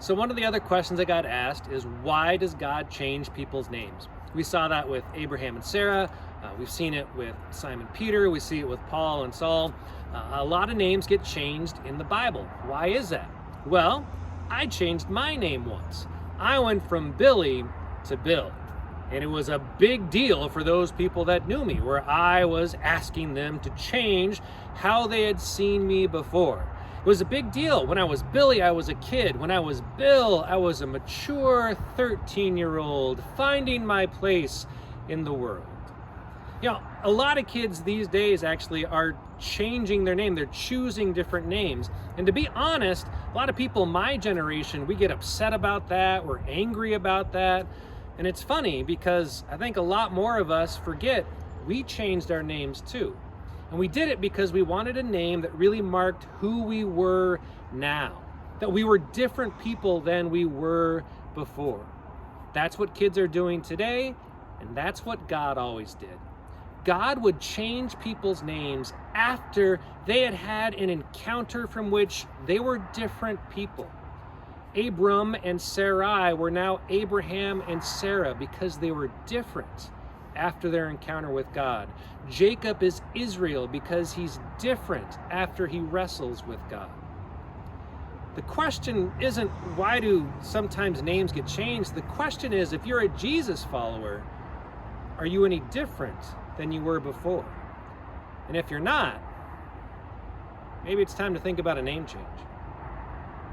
So one of the other questions I got asked is, why does God change people's names? We saw that with Abraham and Sarah. We've seen it with Simon Peter. We see it with Paul and Saul. A lot of names get changed in the Bible. Why is that? Well, I changed my name once. I went from Billy to Bill. And it was a big deal for those people that knew me, where I was asking them to change how they had seen me before. It was a big deal. When I was Billy, I was a kid. When I was Bill, I was a mature 13-year-old finding my place in the world. You know, a lot of kids these days actually are changing their name. They're choosing different names. And to be honest, a lot of people my generation, we get upset about that. We're angry about that. And it's funny because I think a lot more of us forget we changed our names too. And we did it because we wanted a name that really marked who we were now, that we were different people than we were before. That's what kids are doing today, and that's what God always did. God would change people's names after they had had an encounter from which they were different people. Abram and Sarai were now Abraham and Sarah because they were different after their encounter with God. Jacob is Israel because he's different after he wrestles with God. The question isn't why do sometimes names get changed. The question is, if you're a Jesus follower, are you any different than you were before? And if you're not, maybe it's time to think about a name change.